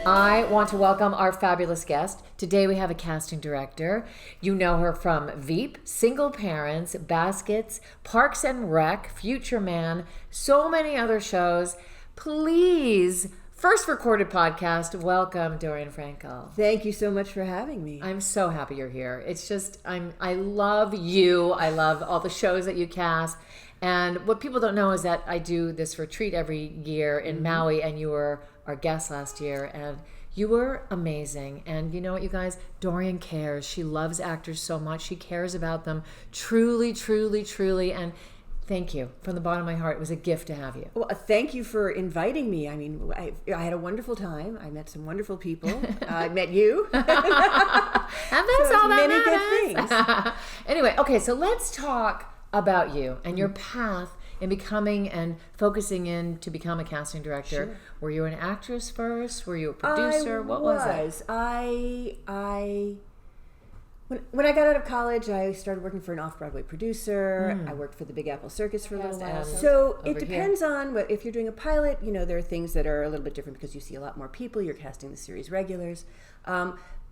I want to welcome our fabulous guest. Today we have a casting director. You know her from Veep, Single Parents, Baskets, Parks and Rec, Future Man, so many other shows. Please, first recorded podcast, welcome Dorian Frankel. Thank you so much for having me. I'm so happy you're here. It's just, I love you. I love all the shows that you cast. And what people don't know is that I do this retreat every year in Maui, and you were our guest last year, and you were amazing. And you know what, you guys? Dorian cares. She loves actors so much. She cares about them truly, truly, truly. And thank you from the bottom of my heart. It was a gift to have you. Well, thank you for inviting me. I mean, I had a wonderful time. I met some wonderful people. I met you. And that's so all that many matters. good things. Anyway, okay, so let's talk about you and your path in becoming and focusing in to become a casting director. Sure. Were you an actress first? Were you a producer? What was it? When I got out of college, I started working for an off-Broadway producer. I worked for the Big Apple Circus for a little while. So it depends on what, if you're doing a pilot, you know, there are things that are a little bit different because you see a lot more people. You're casting the series regulars.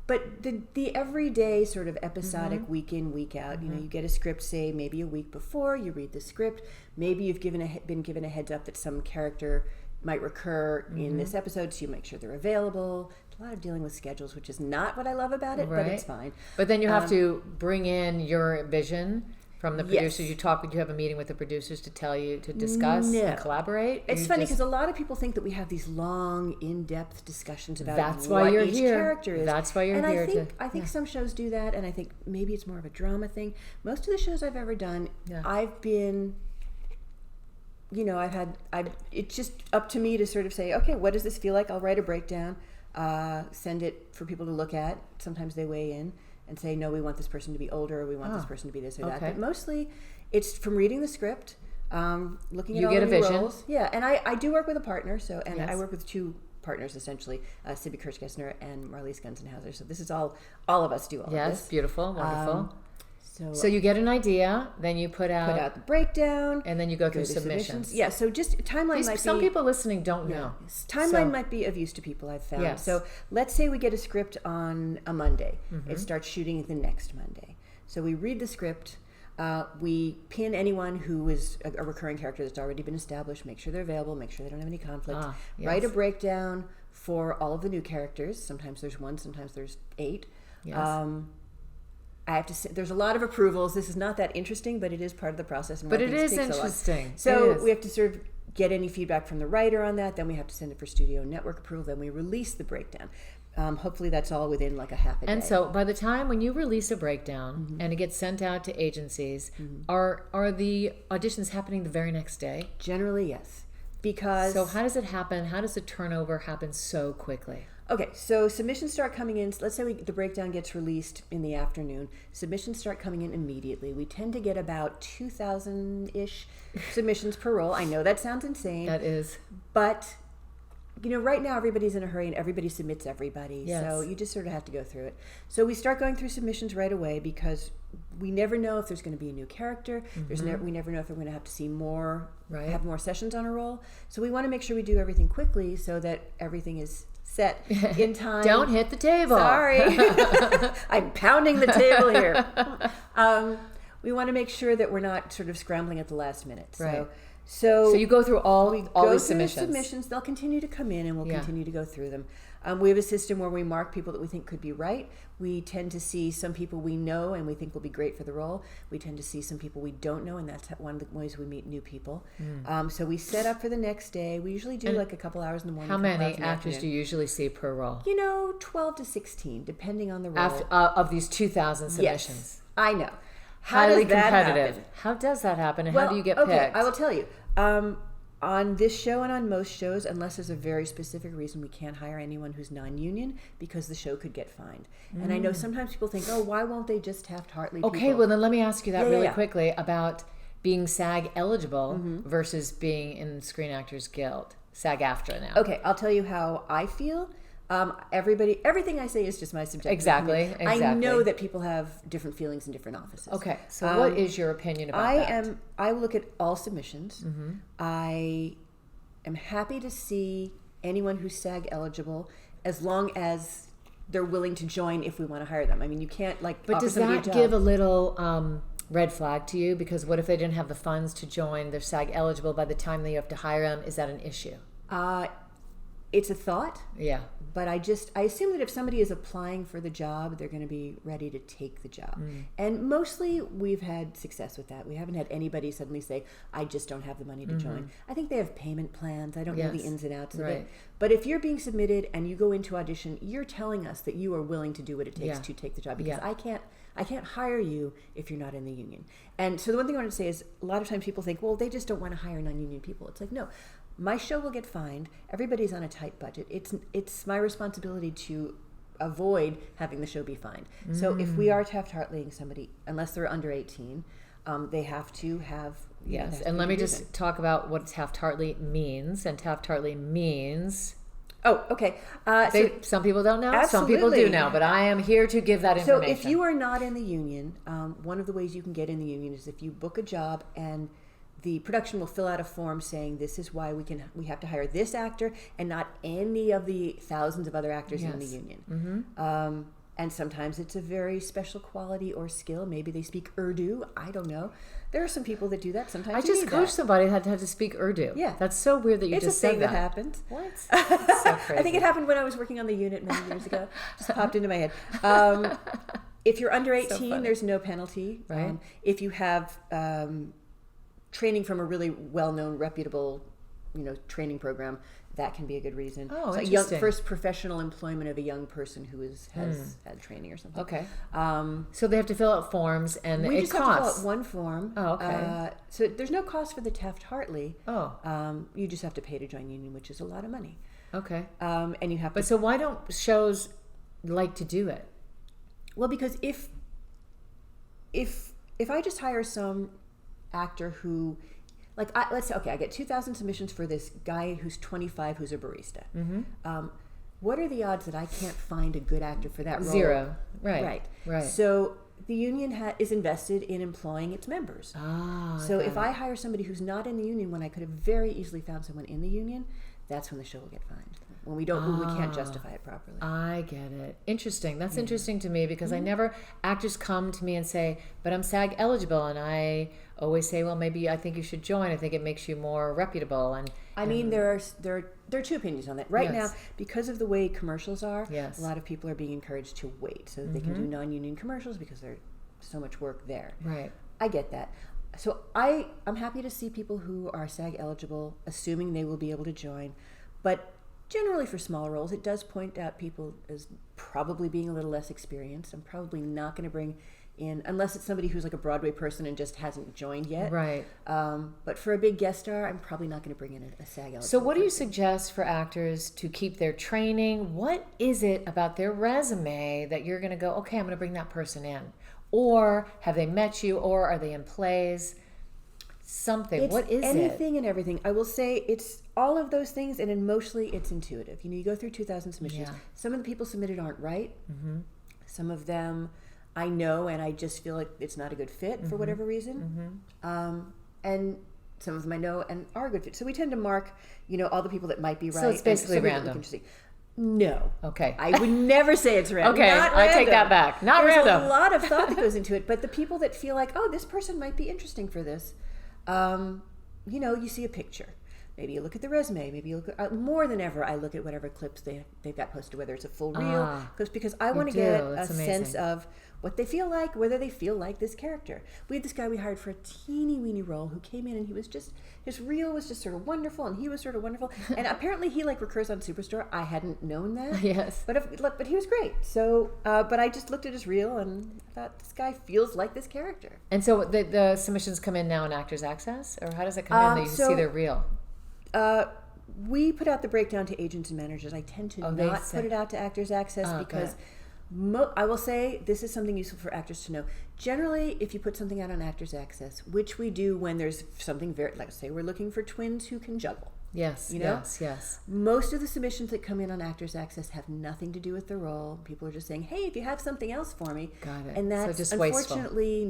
But the everyday sort of episodic week in, week out, you know, you get a script, say, maybe a week before, you read the script. Maybe you've been given a heads up that some character might recur in this episode, so you make sure they're available. A lot of dealing with schedules, which is not what I love about it, but it's fine. But then you have to bring in your vision from the producers. Yes. You have a meeting with the producers to tell you to discuss and collaborate. It's funny because a lot of people think that we have these long, in-depth discussions about That's what why you're each here. character is. That's why you're here. I think some shows do that, and I think maybe it's more of a drama thing. Most of the shows I've ever done, I've been, you know, it's just up to me to sort of say, okay, what does this feel like? I'll write a breakdown, send it for people to look at. Sometimes they weigh in and say, no, we want this person to be older, or we want this person to be this or that. But mostly it's from reading the script, looking at all the new roles. Yeah, and I do work with a partner, I work with two partners essentially, Sibby Kirchgessner and Marlies Gunzenhauser. So this is all of us do all of this. Yes, beautiful, wonderful. So you get an idea, then you put out the breakdown, and then you go through submissions. Yeah, so just timeline might be... Some people listening don't know. Timeline might be of use to people, I've found. Yes. So let's say we get a script on a Monday. It starts shooting the next Monday. So we read the script, we pin anyone who is a recurring character that's already been established, make sure they're available, make sure they don't have any conflict, write a breakdown for all of the new characters. Sometimes there's one, sometimes there's 8. Yes. I have to say, there's a lot of approvals. This is not that interesting, but it is part of the process. But it is interesting. So we have to sort of get any feedback from the writer on that. Then we have to send it for studio network approval. Then we release the breakdown. Hopefully that's all within like a half a day. And so by the time when you release a breakdown and it gets sent out to agencies, are the auditions happening the very next day? Generally, yes. Because... So how does it happen? How does the turnover happen so quickly? Okay, so submissions start coming in. Let's say the breakdown gets released in the afternoon. Submissions start coming in immediately. We tend to get about 2,000-ish submissions per role. I know that sounds insane. That is. But, you know, right now everybody's in a hurry and everybody submits everybody. Yes. So you just sort of have to go through it. So we start going through submissions right away because we never know if there's going to be a new character. We never know if we're going to have to see more, have more sessions on a role. So we want to make sure we do everything quickly so that everything is set in time. Don't hit the table. Sorry. I'm pounding the table here. We want to make sure that we're not sort of scrambling at the last minute. Right. So you go through all the submissions. They'll continue to come in and we'll continue to go through them. We have a system where we mark people that we think could be right. We tend to see some people we know and we think will be great for the role. We tend to see some people we don't know, and that's one of the ways we meet new people. So we set up for the next day. We usually do like a couple hours in the morning. How many actors do you usually see per role? You know, 12 to 16, depending on the role. Of these 2,000 submissions. Yes, I know. Highly competitive. How does that happen, and how do you get picked? I will tell you. On this show and on most shows, unless there's a very specific reason, we can't hire anyone who's non-union because the show could get fined. And I know sometimes people think, oh, why won't they just TaftHartley Okay, people? well then let me ask you that really quickly about being SAG eligible versus being in Screen Actors Guild. SAG-AFTRA now. Okay, I'll tell you how I feel. Everything I say is just my subjective Exactly. I know that people have different feelings in different offices. Okay, so what is your opinion about that? I look at all submissions. I am happy to see anyone who's SAG eligible as long as they're willing to join if we want to hire them. I mean, you can't like. But does that give a little red flag to you? Because what if they didn't have the funds to join? They're SAG eligible by the time that you have to hire them. Is that an issue? It's a thought. Yeah. But I assume that if somebody is applying for the job, they're going to be ready to take the job. And mostly we've had success with that. We haven't had anybody suddenly say, I just don't have the money to join. I think they have payment plans. I don't know the ins and outs of it. But if you're being submitted and you go into audition, you're telling us that you are willing to do what it takes to take the job. Because I can't hire you if you're not in the union. And so the one thing I want to say is a lot of times people think, well, they just don't want to hire non-union people. It's like, no. My show will get fined. Everybody's on a tight budget. It's my responsibility to avoid having the show be fined. So if we are TaftHartleying somebody, unless they're under 18, they have to have... Yes, and let me just talk about what TaftHartley means. And TaftHartley means... Oh, okay. Some people don't know. Absolutely. Some people do know, but I am here to give that information. So if you are not in the union, one of the ways you can get in the union is if you book a job and the production will fill out a form saying this is why we have to hire this actor and not any of the thousands of other actors in the union. And sometimes it's a very special quality or skill. Maybe they speak Urdu. I don't know. There are some people that do that. Sometimes I just coached somebody that had to speak Urdu. Yeah, that's so weird that you just said that. It's a thing that happens. What? It's so crazy. I think it happened when I was working on the unit many years ago. Just popped into my head. If you're under 18, there's no penalty. Right. If you have training from a really well-known, reputable, training program, that can be a good reason. Oh, so interesting. First professional employment of a young person who has had training or something. Okay. So they have to fill out forms, and we it just costs. have to fill out one form. Oh, okay. So there's no cost for the Taft-Hartley. Oh. You just have to pay to join union, which is a lot of money. Okay. And you have. But so why don't shows like to do it? Well, because if I just hire some actor who, let's say, okay, I get 2,000 submissions for this guy who's 25 who's a barista. What are the odds that I can't find a good actor for that role? 0. Right. So the union is invested in employing its members. So if I hire somebody who's not in the union when I could have very easily found someone in the union, that's when the show will get fined. When we can't justify it properly. I get it. Interesting. That's interesting to me because actors come to me and say, but I'm SAG eligible, and I always say, well, maybe I think you should join. I think it makes you more reputable. And I mean, there are two opinions on that. Right now, because of the way commercials are, a lot of people are being encouraged to wait so that they can do non-union commercials because there's so much work there. Right. I get that. So I'm happy to see people who are SAG eligible, assuming they will be able to join. But generally for smaller roles, it does point out people as probably being a little less experienced. I'm probably not going to bring in, unless it's somebody who's like a Broadway person and just hasn't joined yet. Right. But for a big guest star, I'm probably not going to bring in a SAG eligible. So what do you suggest for actors to keep their training? What is it about their resume that you're going to go, okay, I'm going to bring that person in? Or have they met you, or are they in plays? Something. What is anything and everything. I will say it's all of those things, and then mostly it's intuitive. You go through 2,000 submissions. Some of the people submitted aren't right. Some of them I know, and I just feel like it's not a good fit for whatever reason. And some of them I know and are a good fit. So we tend to mark, all the people that might be right. So it's basically random. No. Okay. I would never say it's random. Okay, I take that back. Not There's random. There's a lot of thought that goes into it, but the people that feel like, oh, this person might be interesting for this, you see a picture. Maybe you look at the resume. Maybe you look at, more than ever, I look at whatever clips they've got posted, whether it's a full reel, because I want to get a sense of what they feel like, whether they feel like this character. We had this guy we hired for a teeny weeny role who came in and his reel was just sort of wonderful, and he was sort of wonderful. And apparently he recurs on Superstore. I hadn't known that. Yes. But he was great. So, but I just looked at his reel and thought, this guy feels like this character. And so the submissions come in now in Actors Access, or how does it come in that you see their reel? We put out the breakdown to agents and managers. I tend to not put it out to Actors Access because I will say this is something useful for actors to know. Generally, if you put something out on Actors Access, which we do when there's something very, like say we're looking for twins who can juggle. Yes, yes. Most of the submissions that come in on Actors Access have nothing to do with the role. People are just saying, hey, if you have something else for me. Got it. And that's so just unfortunately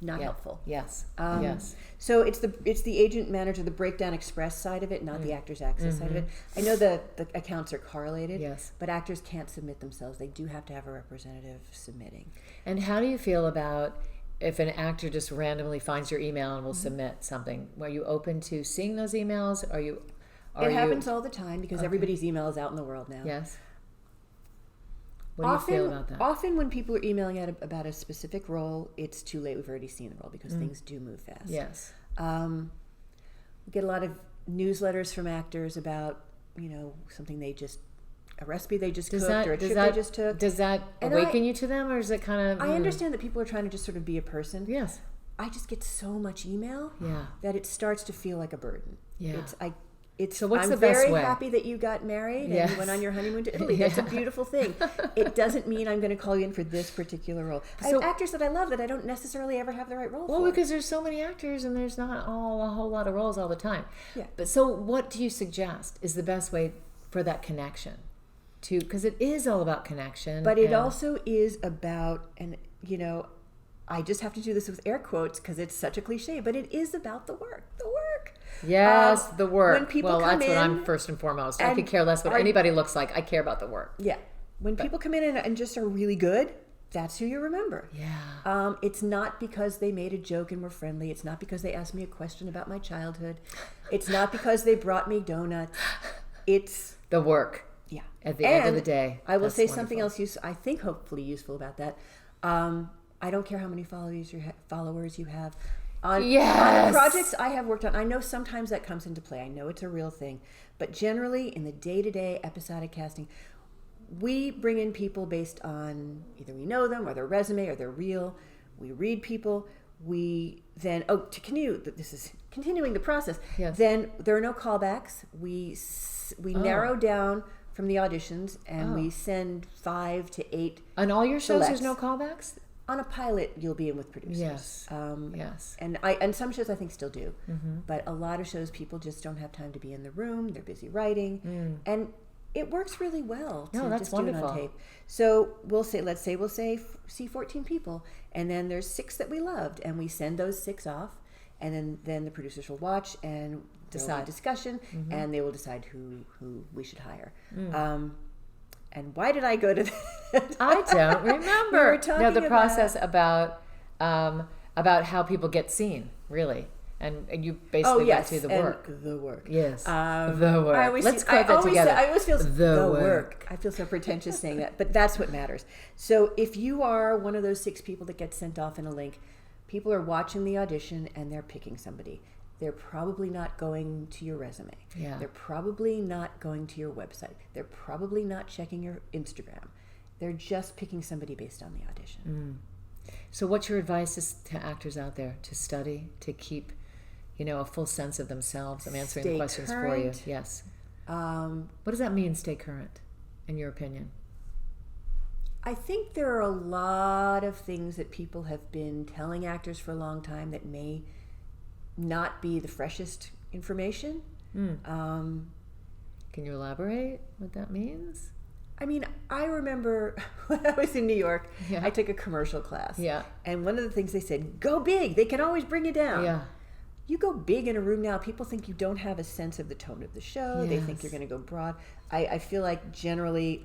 not helpful. Yes. Yes. So it's the agent manager, the breakdown express side of it, not the actors access side of it. I know the accounts are correlated, Yes. but actors can't submit themselves. They do have to have a representative submitting. And how do you feel about if an actor just randomly finds your email and will submit something? Are you open to seeing those emails? It happens all the time because everybody's email is out in the world now. Yes. What do you feel about that? Often when people are emailing out about a specific role, it's too late. We've already seen the role because things do move fast. Yes. We get a lot of newsletters from actors about, something a recipe they just cooked or a trip they just took. Does that awaken you to them, or is it kind of... I understand that people are trying to just sort of be a person. Yes. I just get so much email that it starts to feel like a burden. Yeah. So what's I'm the best very way? happy that you got married Yes. and you went on your honeymoon to Italy. That's a beautiful thing. It doesn't mean I'm going to call you in for this particular role. I have actors that I love that I don't necessarily ever have the right role for. Well, because there's so many actors and there's not a whole lot of roles all the time. Yeah. But so what do you suggest is the best way for that connection? Because it is all about connection. But it also is about, I just have to do this with air quotes because it's such a cliche, but it is about the work. The work. Yes, the work. When people well, come that's what I'm in first and foremost. I could care less what anybody looks like. I care about the work. Yeah. When people come in and just are really good, that's who you remember. Yeah. It's not because they made a joke and were friendly. It's not because they asked me a question about my childhood. It's not because they brought me donuts. It's the work. Yeah. At the end of the day. I will say something else I think hopefully useful about that. I don't care how many followers you have. On projects I have worked on, I know sometimes that comes into play. I know it's a real thing. But generally, in the day-to-day episodic casting, we bring in people based on either we know them or their resume or they're real. We read people. We then, to continue, this is continuing the process. Yes. Then there are no callbacks. We narrow down from the auditions and we send 5 to 8. On all your shows, selects. there's no callbacks? On a pilot, you'll be in with producers. Yes. Yes. And some shows I think still do, but a lot of shows people just don't have time to be in the room. They're busy writing, and it works really well to that's just wonderful. do it on tape. So we'll say see 14 people, and then there's 6 that we loved, and we send those 6 off, and then the producers will watch and decide discussion, and they will decide who we should hire. And why did I go to that? I don't remember. We were talking the process about how people get seen, really. And you basically went to the work. The work. Yes. The work. Let's quote that together. I always feel the work. I feel so pretentious saying that, but that's what matters. So if you are one of those 6 people that gets sent off in a link, people are watching the audition and they're picking somebody. They're probably not going to your resume. Yeah. They're probably not going to your website. They're probably not checking your Instagram. They're just picking somebody based on the audition. So what's your advice to actors out there to study, to keep, a full sense of themselves? I'm answering the questions for you. Yes. What does that mean, stay current, in your opinion? I think there are a lot of things that people have been telling actors for a long time that may not be the freshest information. Can you elaborate what that means? I mean, I remember when I was in New York, Yeah. I took a commercial class. Yeah. And one of the things they said, go big. They can always bring you down. Yeah. You go big in a room now, people think you don't have a sense of the tone of the show. They think you're going to go broad. I feel like generally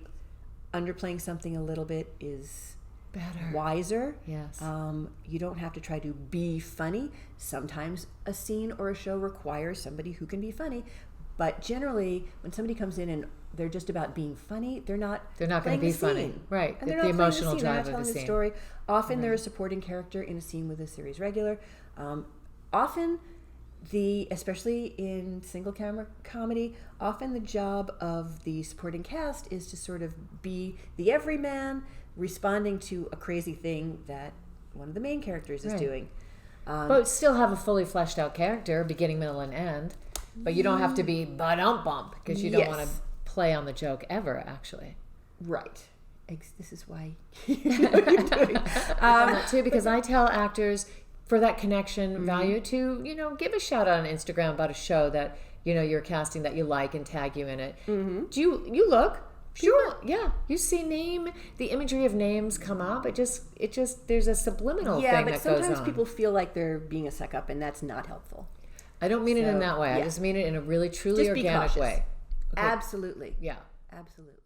underplaying something a little bit is better, wiser. Yes. You don't have to try to be funny. Sometimes a scene or a show requires somebody who can be funny, but generally when somebody comes in and they're just about being funny, they're not going to be funny, right? And the they're not emotional playing the scene. They're not drive of telling the the scene. story. Often they're a supporting character in a scene with a series regular. Often especially in single camera comedy, often the job of the supporting cast is to sort of be the everyman responding to a crazy thing that one of the main characters is doing. But still have a fully fleshed out character, beginning, middle, and end. But you don't have to be ba-dum-bump because you don't want to play on the joke ever, actually. Right. This is why you know what you're doing. That too, because I tell actors for that connection value to, give a shout out on Instagram about a show that, you're casting that you like and tag you in it. Do you look? Sure. Yeah. You see the imagery of names come up. It just, there's a subliminal thing that goes on. Yeah, but sometimes people feel like they're being a suck up, and that's not helpful. I don't mean it in that way. I just mean it in a really, truly organic way. Okay. Absolutely. Yeah. Absolutely.